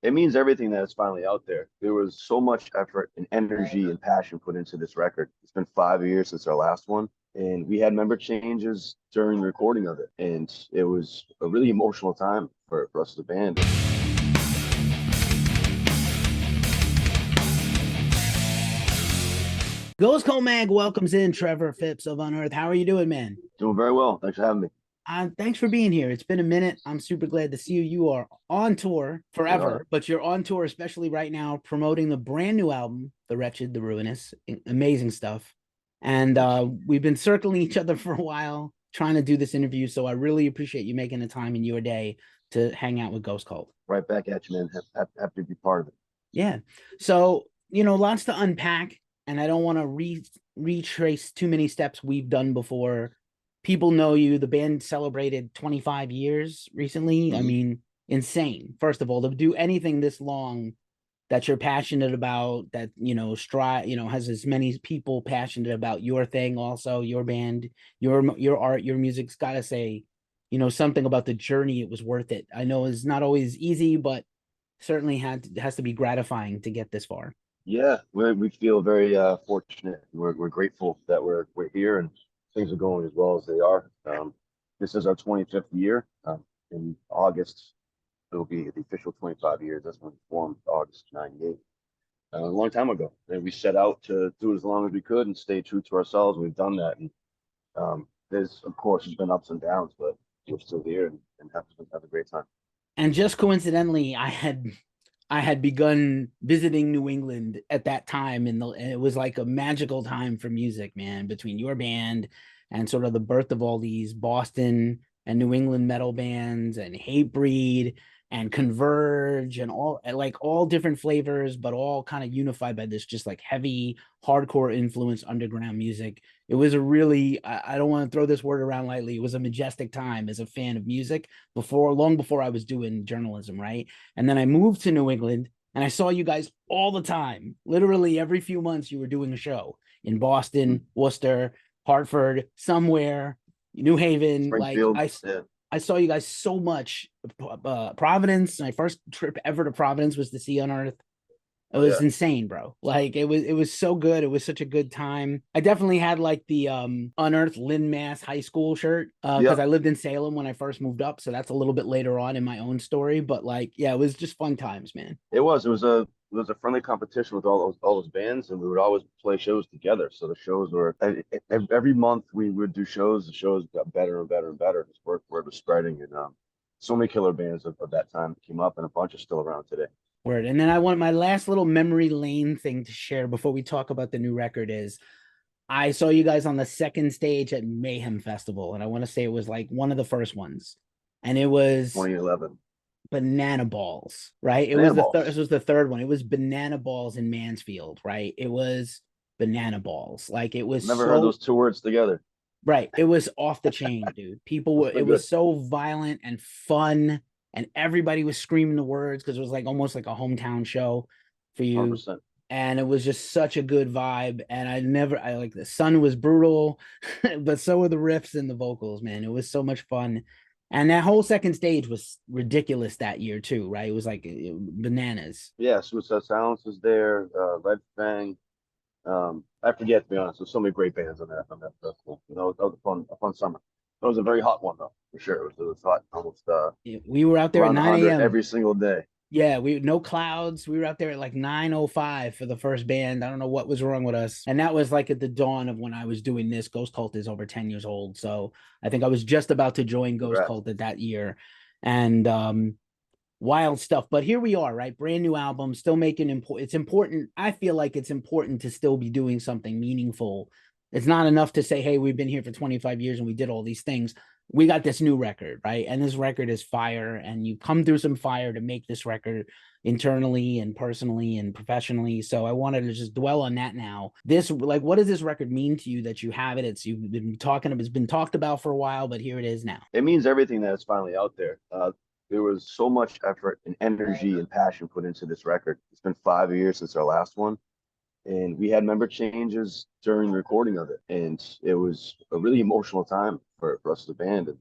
It means everything that it's finally out there. There was so much effort and energy and passion put into this record. It's been 5 years since our last one, and we had member changes during the recording of it. And it was a really emotional time for us as a band. Ghost Cold Mag welcomes in Trevor Phipps of Unearth. How are you doing, man? Doing very well. Thanks for having me. Thanks for being here. It's been a minute. I'm super glad to see you. You are on tour We are. forever, but you're on tour, especially right now, promoting the brand new album, The Wretched, The Ruinous. Amazing stuff. And we've been circling each other for a while, trying to do this interview. So I really appreciate you making the time in your day to hang out with Ghost Cult. Right back at you, man. Happy to be part of it. Yeah. So, lots to unpack, and I don't want to retrace too many steps we've done before. People know you. The band celebrated 25 years recently. I mean, insane. First of all, to do anything this long that you're passionate about, that, has as many people passionate about your thing, also your band, your art, your music's got to say, something about the journey. It was worth it. I know it's not always easy, but certainly has to be gratifying to get this far. Yeah, we feel very fortunate. We're grateful that we're here and things are going as well as they are. This is our 25th year. In August, it'll be the official 25 years. That's when we formed, August '98. A long time ago. And we set out to do it as long as we could and stay true to ourselves. We've done that. And of course, there's been ups and downs, but we're still here and have a great time. And just coincidentally, I had begun visiting New England at that time, and it was like a magical time for music, man, between your band and sort of the birth of all these Boston and New England metal bands and Hatebreed and Converge and all different flavors, but all kind of unified by this just like heavy hardcore influence underground music. It was a really, I don't want to throw this word around lightly. It was a majestic time as a fan of music long before I was doing journalism, right? And then I moved to New England and I saw you guys all the time. Literally every few months you were doing a show in Boston, Worcester, Hartford, somewhere, New Haven. Springfield. I saw you guys so much. Providence, my first trip ever to Providence was to see Unearth. It was insane, bro. Like it was so good. It was such a good time. I definitely had like the Unearth Lynn Mass High School shirt because I lived in Salem when I first moved up, so that's a little bit later on in my own story. But like, yeah, it was just fun times, man. It was a friendly competition with all those bands, and we would always play shows together. So the shows were every month we would do shows. The shows got better and better and better. This word was spreading, and so many killer bands of that time came up, and a bunch are still around today. Word. And then I want my last little memory lane thing to share before we talk about the new record is I saw you guys on the second stage at Mayhem Festival, and I want to say it was like one of the first ones, and it was 2011. Banana Balls, right? This was the third one. It was Banana Balls in Mansfield, right? It was Banana Balls. Like it was never heard those two words together. Right. It was off the chain, dude. It was so violent and fun, and everybody was screaming the words because it was like almost like a hometown show for you. 100%. And it was just such a good vibe. And I like the sun was brutal, but so were the riffs and the vocals, man. It was so much fun. And that whole second stage was ridiculous that year too, right? It was like bananas. Yeah, Suicide Silence was there, Red Fang. I forget, to be honest. There's so many great bands on that festival. That was a fun summer. It was a very hot one though, for sure. It was hot, almost. We were out there at 9 a.m. every single day. Yeah, no clouds. We were out there at like 9:05 for the first band. I don't know what was wrong with us. And that was like at the dawn of when I was doing this. Ghost Cult is over 10 years old. So I think I was just about to join Ghost Cult at that year. And wild stuff. But here we are, right? Brand new album, still making it's important. I feel like it's important to still be doing something meaningful. It's not enough to say, hey, we've been here for 25 years and we did all these things. We got this new record, right? And this record is fire, and you come through some fire to make this record internally and personally and professionally. So I wanted to just dwell on that now. What does this record mean to you that you have it? It's been talked about for a while, but here it is now. It means everything that it's finally out there. There was so much effort and energy and passion put into this record. It's been 5 years since our last one, and we had member changes during the recording of it, and it was a really emotional time for us as a band. And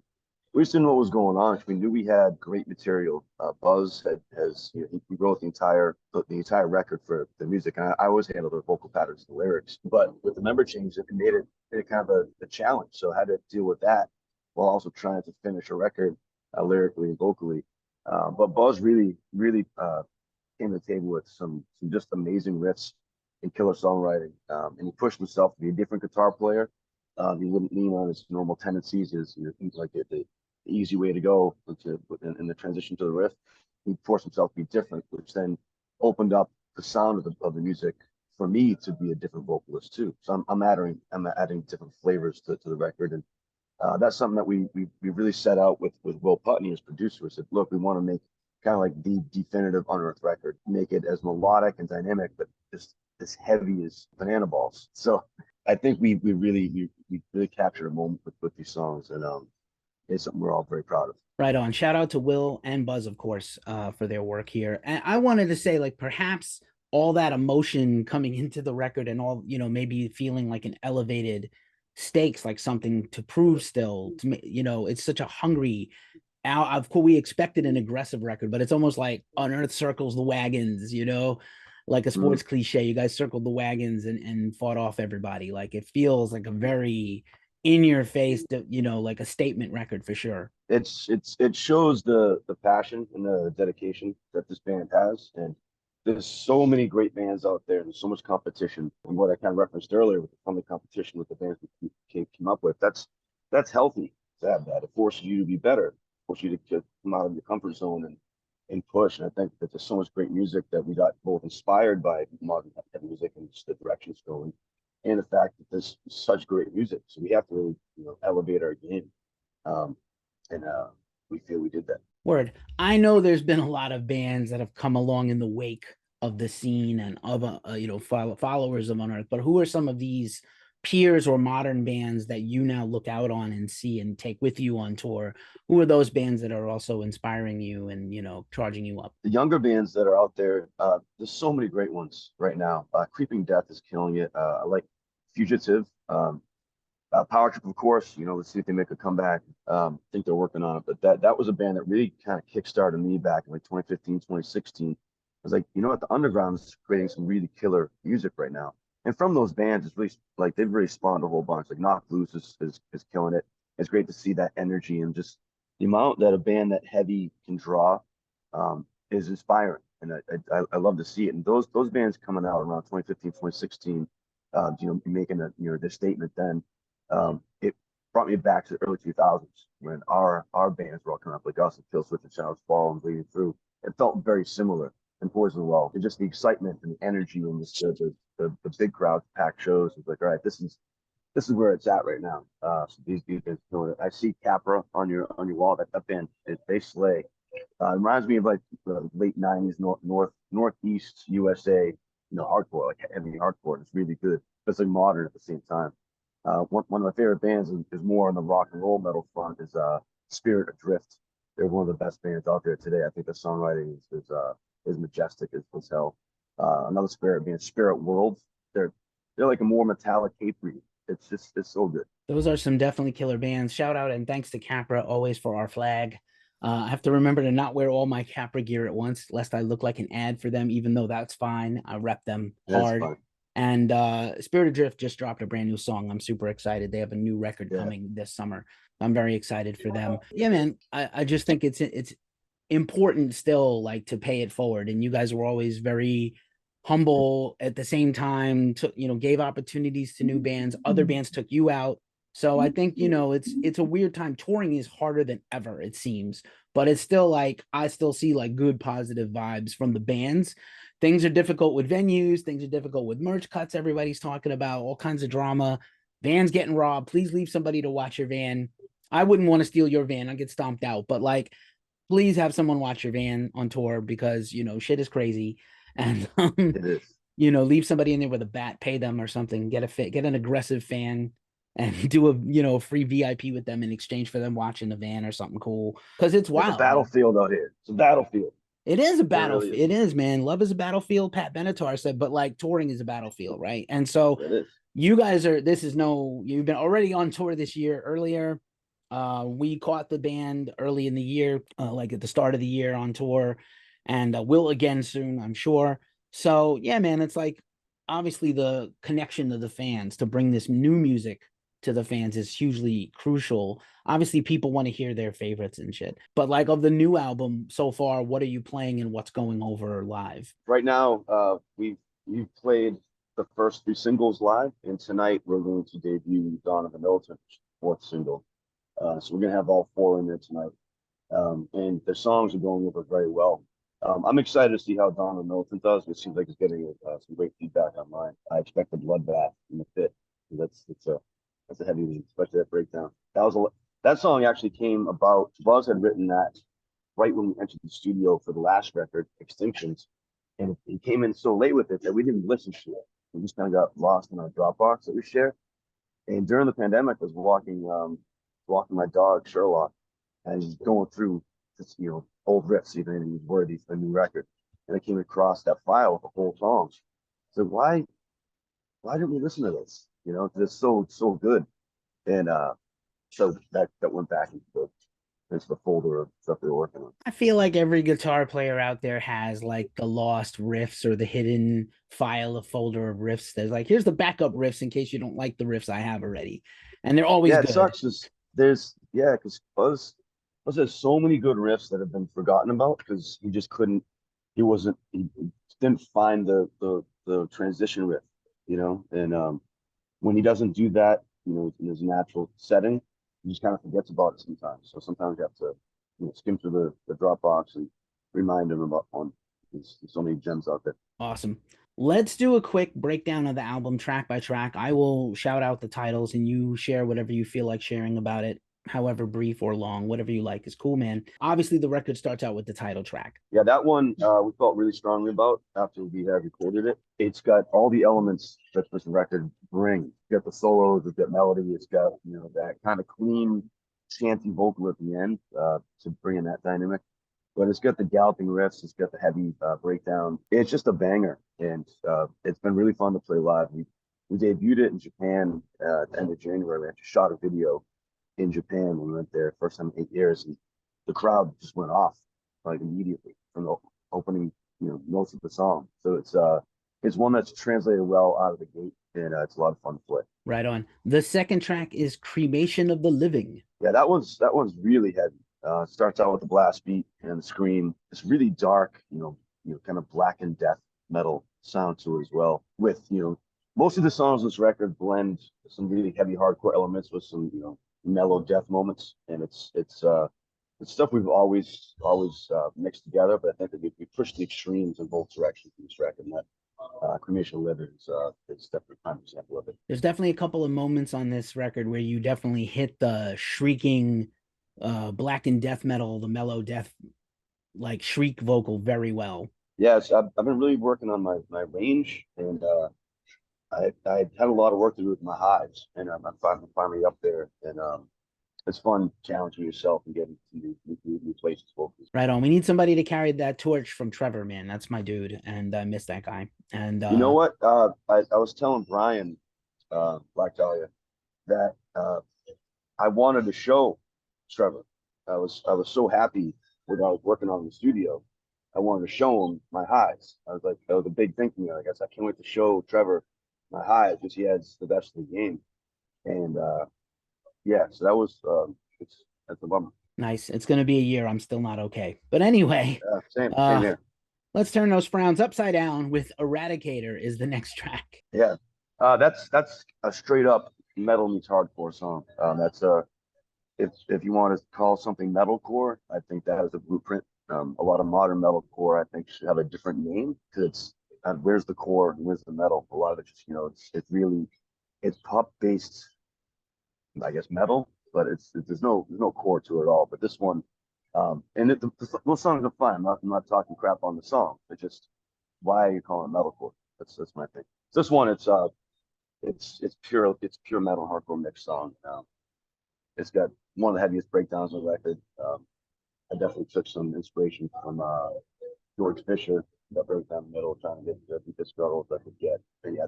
we just didn't know what was going on. We knew we had great material. Buz has he wrote the entire record for the music, and I always handle the vocal patterns, the lyrics. But with the member change, it made it kind of a challenge. So I had to deal with that while also trying to finish a record lyrically and vocally. But Buz really came to the table with some just amazing riffs and killer songwriting, and he pushed himself to be a different guitar player. He wouldn't lean on his normal tendencies, like the easy way to go in the transition to the riff. He forced himself to be different, which then opened up the sound of the music for me to be a different vocalist too. So I'm adding different flavors to the record, and that's something that we really set out with Will Putney as producer. We said, look, we want to make kind of like the definitive Unearth record, make it as melodic and dynamic, but just as heavy as banana balls. So I think we really captured a moment with these songs, and it's something we're all very proud of. Right on. Shout out to Will and Buz, of course, for their work here. And I wanted to say, like, perhaps all that emotion coming into the record and all, maybe feeling like an elevated stakes, like something to prove still. To me, it's such a hungry. Of course, we expected an aggressive record, but it's almost like Unearth circles the wagons, like a sports cliche. You guys circled the wagons and fought off everybody. Like it feels like a very in your face, like a statement record for sure. It shows the passion and the dedication that this band has, and there's so many great bands out there, and there's so much competition. And what I kind of referenced earlier with the friendly competition with the bands we came up with, that's healthy to have that. It forces you to be better, forces you to come out of your comfort zone and push. And I think that there's so much great music that we got both inspired by modern music and just the direction it's going, and the fact that there's such great music. So we have to really, elevate our game. Um, and we feel we did that. Word. I know there's been a lot of bands that have come along in the wake of the scene and of followers of Unearth, but who are some of these peers or modern bands that you now look out on and see and take with you on tour? Who are those bands that are also inspiring you and charging you up? The younger bands that are out there, there's so many great ones right now. Creeping Death is killing it. I like Fugitive. Power Trip, of course, let's see if they make a comeback. I think they're working on it, but that was a band that really kind of kickstarted me back in like 2015, 2016. I was like, you know what, the underground is creating some really killer music right now. And from those bands, it's really like they've really spawned a whole bunch. Like Knocked Loose is killing it. It's great to see that energy and just the amount that a band that heavy can draw is inspiring. And I love to see it. And those bands coming out around 2015, 2016, making their statement then. It brought me back to the early 2000s when our bands were all coming up, like us and Kill Switch and Shadows Fall and Bleeding Through. It felt very similar in Poison Well. And just the excitement and the energy and the big crowd packed shows. It's like, all right, this is where it's at right now. So these bands doing it. I see Capra on your wall. That band, they slay. It reminds me of like the late 90s northeast USA, hardcore, like heavy hardcore. It's really good. It's like modern at the same time. One of my favorite bands is more on the rock and roll metal front is Spirit Adrift. They're one of the best bands out there today. I think the songwriting is majestic as hell. Another Spirit band, Spirit World. They're like a more metallic Capri. It's so good. Those are some definitely killer bands. Shout out and thanks to Capra always for our flag. I have to remember to not wear all my Capra gear at once, lest I look like an ad for them, even though that's fine. I rep them hard. And Spirit Adrift just dropped a brand new song. I'm super excited. They have a new record coming this summer. I'm very excited for them. Yeah, man. I just think it's important still, like, to pay it forward. And you guys were always very humble at the same time, gave opportunities to new bands. Other bands took you out. So I think, it's a weird time. Touring is harder than ever, it seems, but it's still like, I still see like good positive vibes from the bands. Things are difficult with venues. Things are difficult with merch cuts. Everybody's talking about all kinds of drama. Vans getting robbed. Please leave somebody to watch your van. I wouldn't want to steal your van. I'll get stomped out, but like, please have someone watch your van on tour because, shit is crazy. And, it is. Leave somebody in there with a bat, pay them or something, get an aggressive fan and do a free VIP with them in exchange for them watching the van or something cool. Cause it's wild. It's a battlefield out here. It's a battlefield. It is a battlefield. It is, man. Love is a battlefield. Pat Benatar said, but like touring is a battlefield, right? And so you guys you've been already on tour this year earlier. We caught the band early in the year, like at the start of the year on tour, and will again soon, I'm sure. So yeah, man, it's like obviously the connection to the fans to bring this new music to the fans is hugely crucial. Obviously, people want to hear their favorites and shit. But like of the new album so far, what are you playing and what's going over live? Right now, we've played the first three singles live, and tonight we're going to debut Dawn of the Militant, fourth single. So we're gonna have all four in there tonight, and the songs are going over very well. I'm excited to see how Dawn of the Militant does. It seems like it's getting some great feedback online. I expect a bloodbath in the pit. That's a heavy one, especially that breakdown. That song actually came about. Buz had written that right when we entered the studio for the last record, Extinctions, and he came in so late with it that we didn't listen to it. We just kind of got lost in our Dropbox that we share. And during the pandemic, I was walking my dog Sherlock, and he's going through this, old riffs, even, and he's worthy for a new record. And I came across that file with the whole songs. So why didn't we listen to this? It's so good. And so that went back into the folder of stuff they were working on. I feel like every guitar player out there has like the lost riffs or the hidden file, of folder of riffs. There's like, here's the backup riffs in case you don't like the riffs I have already. And they're always Yeah, it good. sucks. Because Buzz has so many good riffs that have been forgotten about because he just couldn't. He didn't find the transition riff, And when he doesn't do that, in his natural setting, he just kind of forgets about it sometimes. So sometimes you have to, skim through the Dropbox and remind him about one. There's so many gems out there. Awesome. Let's do a quick breakdown of the album track by track. I will shout out the titles and you share whatever you feel like sharing about it, however brief or long, whatever you like is cool, man. Obviously, the record starts out with the title track. Yeah, that one we felt really strongly about after we had recorded it. It's got all the elements that this record brings. It's got the solos, it's got melody, it's got that kind of clean chanty vocal at the end to bring in that dynamic. But it's got the galloping riffs, it's got the heavy breakdown. It's just a banger, and it's been really fun to play live. We debuted it in Japan at the end of January. We actually shot a video in Japan when we went there, first time in 8 years, and the crowd just went off like immediately from the opening, notes of the song. So it's one that's translated well out of the gate, and it's a lot of fun to play. Right on. The second track is Cremation of the Living. Yeah, that one's really heavy. Starts out with the blast beat and the scream. It's really dark, kind of black and death metal sound to it as well. With most of the songs on this record blend some really heavy hardcore elements with some mellow death moments, and it's stuff we've always mixed together. But I think that we pushed the extremes in both directions in this record. And that Cremation Living is definitely a prime example of it. There's definitely a couple of moments on this record where you definitely hit the shrieking black and death metal, the mellow death like shriek vocal very well. Yes, I've been really working on my range, and I had a lot of work to do with my highs, and I'm finally up there, and it's fun challenging yourself and getting to new places vocals. Right on. We need somebody to carry that torch from Trevor, man. That's my dude, and I miss that guy. And You know what? I was telling Brian Black Dahlia that I wanted to show Trevor. I was so happy when I was working on the studio. I wanted to show him my highs. I was like, that was a big thing for me. I guess I can't wait to show Trevor my highs because he has the best of the game. And yeah, so that was that's a bummer. nice. It's gonna be a year. I'm still not okay. But anyway, Same here. let's turn those frowns upside down with Eradicator is the next track. Yeah, that's a straight up metal meets hardcore song. That's if you want to call something metalcore, I think that is a blueprint. A lot of modern metalcore, I think, should have a different name because it's where's the core and where's the metal. A lot of it just it's pop based, I guess, metal, but there's no core to it at all. But this one, and those songs are fine. I'm not talking crap on the song. It's just why are you calling it metalcore? That's my thing. This one, it's pure metal hardcore mix song. It's got one of the heaviest breakdowns on the record. I definitely took some inspiration from George Fisher, that breaks down the middle, trying to get the deepest struggles I could get. And yeah,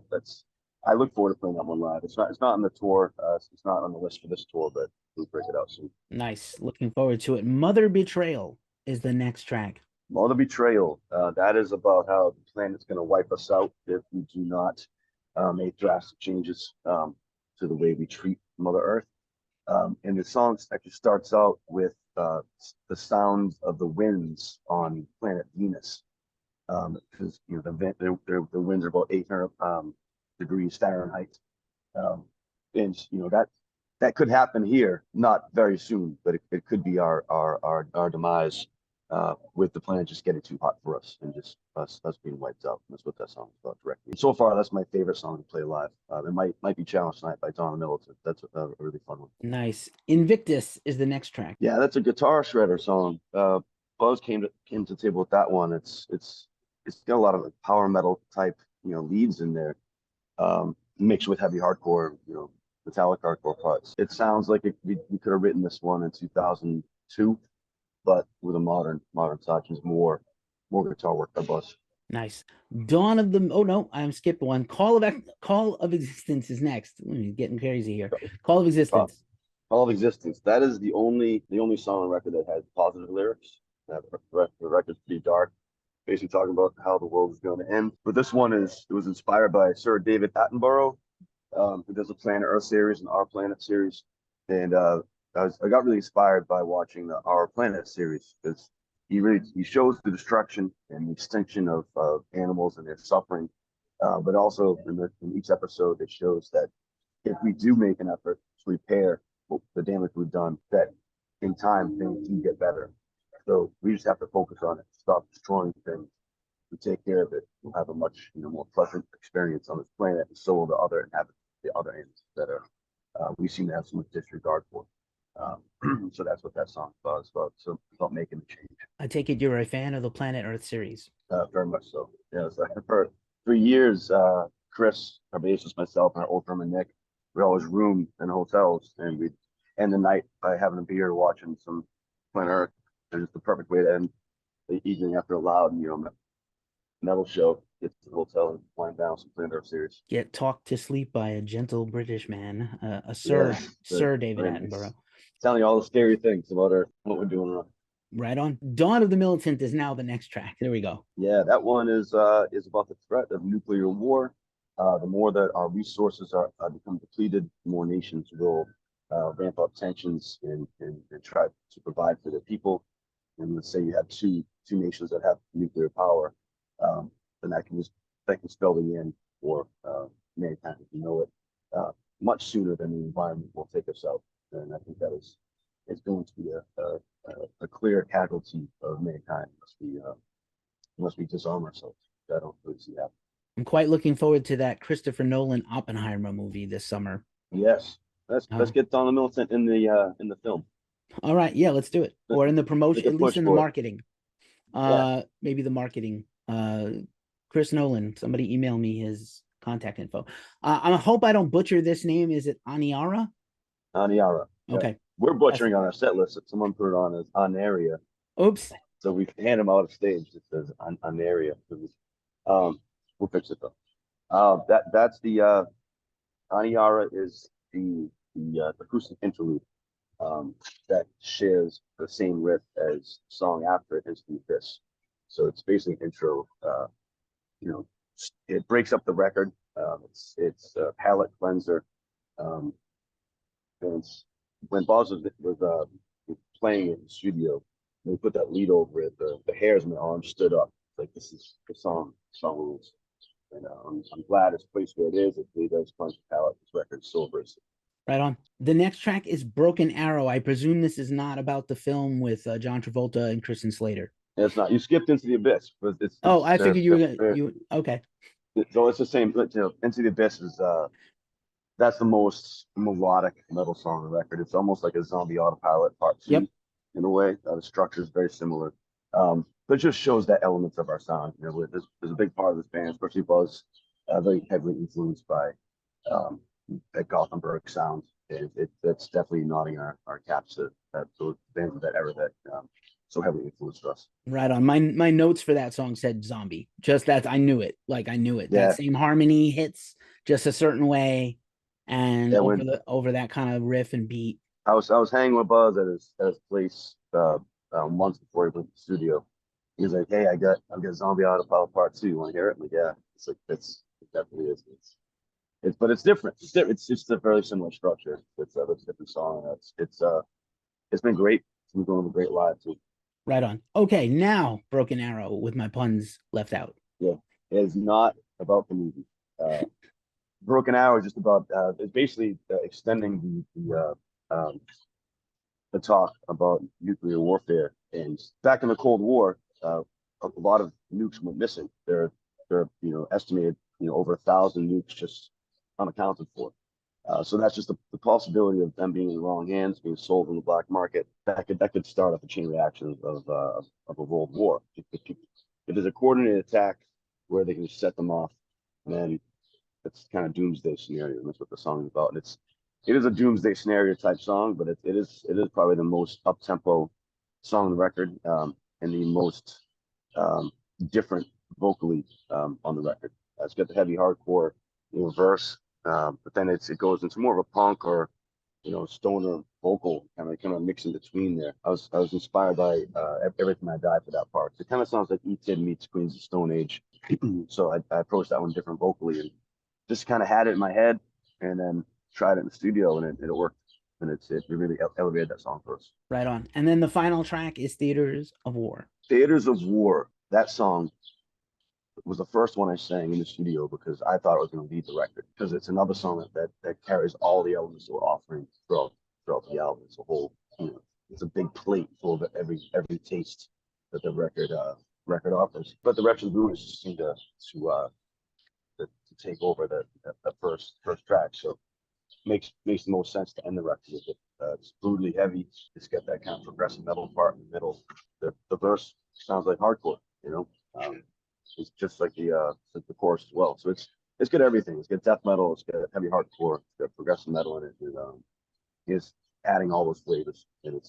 I look forward to playing that one live. It's not on the tour. It's not on the list for this tour, but we'll break it out soon. Nice. Looking forward to it. Mother Betrayal is the next track. Mother Betrayal. That is about how the planet's going to wipe us out if we do not make drastic changes to the way we treat Mother Earth. And the song actually starts out with the sound of the winds on planet Venus, because the winds are about 800 degrees Fahrenheit, and that could happen here, not very soon, but it could be our demise, with the planet just getting too hot for us and just us being wiped out. That's what that song is about directly. So far, that's my favorite song to play live. It might be Challenge Tonight by Donna Militant. That's a really fun one. Nice. Invictus is the next track. Yeah, that's a guitar shredder song. Buz came to the table with that one. It's got a lot of power metal type leads in there, mixed with heavy hardcore, metallic hardcore parts. It sounds like we could have written this one in 2002, but with a modern touch. Is more guitar work by Buz. Nice. Dawn of the, oh no, I'm skipped one. Call of Existence is next. Getting crazy here. Call of Existence. Call of Existence. That is the only song on record that has positive lyrics. The record's pretty dark, basically talking about how the world is going to end. But this one was inspired by Sir David Attenborough, who does the Planet Earth series and Our Planet series. And I got really inspired by watching the Our Planet series, because he shows the destruction and the extinction of animals and their suffering, but also in each episode it shows that if we do make an effort to repair the damage we've done, that in time things do get better. So we just have to focus on it, stop destroying things, and take care of it. We'll have a much more pleasant experience on this planet, and so will the other inhabitants, the other animals that we seem to have so much disregard for. So that's what that song is about. So about making a change. I take it you're a fan of the Planet Earth series. Very much so. Yeah. So for 3 years, Chris, our bassist, myself, and our old drummer Nick, we always roomed in hotels, and we'd end the night by having a beer, watching some Planet Earth. And it's the perfect way to end the evening after a loud, metal show. Get to the hotel and wind down some Planet Earth series. Get talked to sleep by a gentle British man, Sir David Attenborough. Telling you all the scary things about what we're doing wrong. Right on. Dawn of the Militant is now the next track. There we go. Yeah, that one is about the threat of nuclear war. The more that our resources are become depleted, the more nations will ramp up tensions and try to provide for their people. And let's say you have two nations that have nuclear power, then that can spell the end for mankind, if you know it, much sooner than the environment will take us out. And I think it's going to be a clear casualty of mankind unless we disarm ourselves. I don't really see that. I'm quite looking forward to that Christopher Nolan Oppenheimer movie this summer. Yes, let's get Donna Militant in the film. All right, yeah, let's do it. Or in the promotion, at least in the marketing. Maybe the marketing. Chris Nolan, somebody email me his contact info. I hope I don't butcher this name. Is it Aniara? Aniara. Okay. Yeah. We're butchering on our set list. Someone put it on as Anaria. Oops. So we hand him out of stage. It says Anaria. We'll fix it though. That's the Aniara is the acoustic interlude that shares the same riff as the song after it, Into the Abyss. So it's basically an intro. It breaks up the record. It's a palate cleanser. And when Buz was playing in the studio, and we put that lead over it, the hairs on my arm stood up. Like, this is the song rules. And I'm glad it's placed where it is. It really does punch the palate. This record's so versatile. Right on. The next track is Broken Arrow. I presume this is not about the film with John Travolta and Kristen Slater. It's not. You skipped Into the Abyss. I figured you were okay. So it's the same. Into the Abyss is that's the most melodic metal song on the record. It's almost like a Zombie Autopilot Part 2. Yep. In a way. The structure is very similar. But it just shows that elements of our sound. There's a big part of this band, especially Buz, very heavily influenced by that Gothenburg sound. That's definitely nodding our caps to those bands of that era that so heavily influenced us. Right on. My notes for that song said zombie. Just that I knew it. Like I knew it. That Yeah, same harmony hits just a certain way, and yeah. When over that kind of riff and beat. I was hanging with Buzz at his place months before he went to the studio. He was like, "Hey, I've got Zombie Autopilot Part 2. You want to hear it?" I'm like, "Yeah." It's like it definitely is. But it's different. It's different. It's just a very similar structure. It's a different song. It's been great. It's been going to great live too. Right on. Okay, now Broken Arrow with my puns left out. Yeah, it is not about the movie. Uh, Broken Hour is just about it's basically extending the talk about nuclear warfare. And back in the Cold War, a lot of nukes went missing. They're estimated over 1,000 nukes just unaccounted for. So that's just the possibility of them being in the wrong hands, being sold in the black market. That could start up a chain reaction of a world war. If there's a coordinated attack where they can set them off, then it's kind of doomsday scenario. And that's what the song is about. And it is a doomsday scenario type song, but it is probably the most up tempo song on the record, and the most different vocally on the record. It's got the heavy hardcore verse, but then it goes into more of a punk or stoner vocal kind of mix in between there. I was inspired by Everything I Die for that part. It kind of sounds like E-Tid meets Queens of Stone Age. So I approached that one different vocally and just kind of had it in my head, and then tried it in the studio, and it worked. And it really elevated that song for us. Right on. And then the final track is Theaters of War. Theaters of War. That song was the first one I sang in the studio because I thought it was going to lead the record, because it's another song that carries all the elements that we're offering throughout the album. It's a whole, it's a big plate full of every taste that the record offers. But the Wretched Ruinous just seemed to take over the first track. So makes the most sense to end the record with it. It's brutally heavy. It's got that kind of progressive metal part in the middle. The verse sounds like hardcore, it's just like the chorus as well. So it's got everything. It's got death metal. It's got heavy hardcore. It's got progressive metal in it. And it's adding all those flavors. And it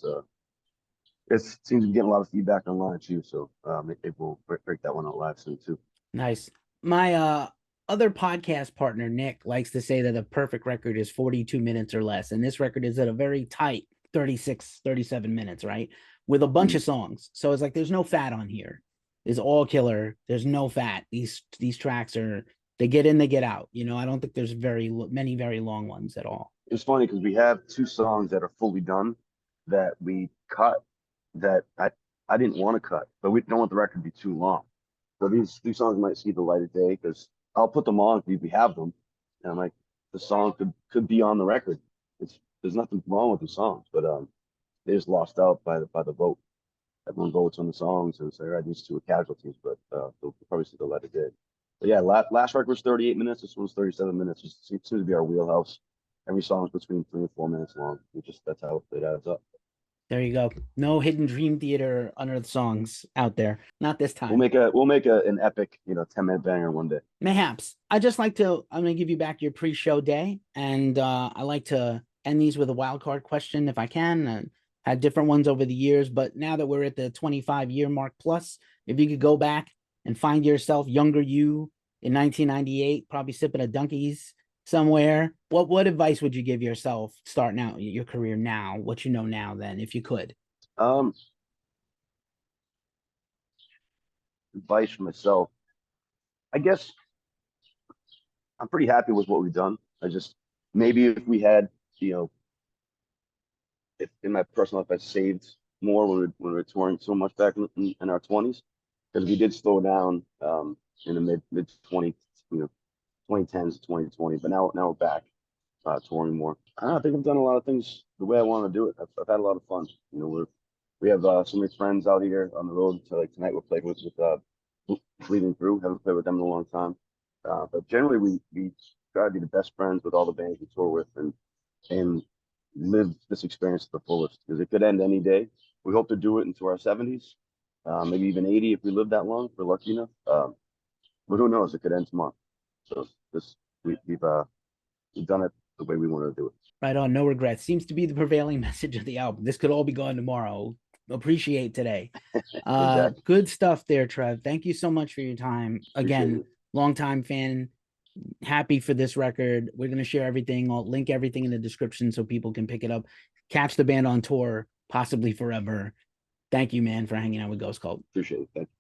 seems to be getting a lot of feedback online too. So maybe we'll break that one out live soon too. Nice. My other podcast partner, Nick, likes to say that a perfect record is 42 minutes or less. And this record is at a very tight 36, 37 minutes, right? With a bunch of songs. So it's like there's no fat on here. It's all killer. There's no fat. These tracks they get in, they get out. I don't think there's many very long ones at all. It's funny because we have two songs that are fully done that we cut, that I didn't want to cut, but we don't want the record to be too long. So these songs might see the light of day because I'll put them on if we have them, and I'm like, the song could be on the record. There's nothing wrong with the songs, but they just lost out by the vote. Everyone votes on the songs and say, all right, these two are casualties, but they'll probably see the light of day. But yeah, last record was 38 minutes. This one's 37 minutes. It seems to be our wheelhouse. Every song is between 3 and 4 minutes long. That's how it adds up. There you go. No hidden Dream Theater Unearth songs out there. Not this time. We'll make an epic 10-minute banger one day. Mayhaps. I'm gonna give you back your pre-show day, and I like to end these with a wild card question if I can. Had different ones over the years, but now that we're at the 25-year mark plus, if you could go back and find yourself younger you in 1998, probably sipping a Dunkies somewhere, what advice would you give yourself starting out your career now, what you know now then, if you could? Advice for myself, I guess I'm pretty happy with what we've done. Maybe if we had, if in my personal life I saved more when we were touring so much back in our 20s, because we did slow down in the mid 2010s to 2020, but now we're back touring more. I think I've done a lot of things the way I want to do it. I've had a lot of fun. We have so many friends out here on the road. So like tonight we're playing with Bleeding Through. Haven't played with them in a long time, but generally we try to be the best friends with all the bands we tour with, and live this experience to the fullest, because it could end any day. We hope to do it into our 70s, maybe even 80 if we live that long, if we're lucky enough. But who knows? It could end tomorrow. So we've done it the way we wanted to do it. Right on. No regrets seems to be the prevailing message of the album. This could all be gone tomorrow. appreciate today. Exactly. Good stuff there, Trev. Thank you so much for your time. Appreciate Again, it. longtime fan. Happy for this record. We're gonna share everything. I'll link everything in the description so people can pick it up. Catch the band on tour, possibly forever. Thank you, man, for hanging out with Ghost Cult. Appreciate it. Thank you.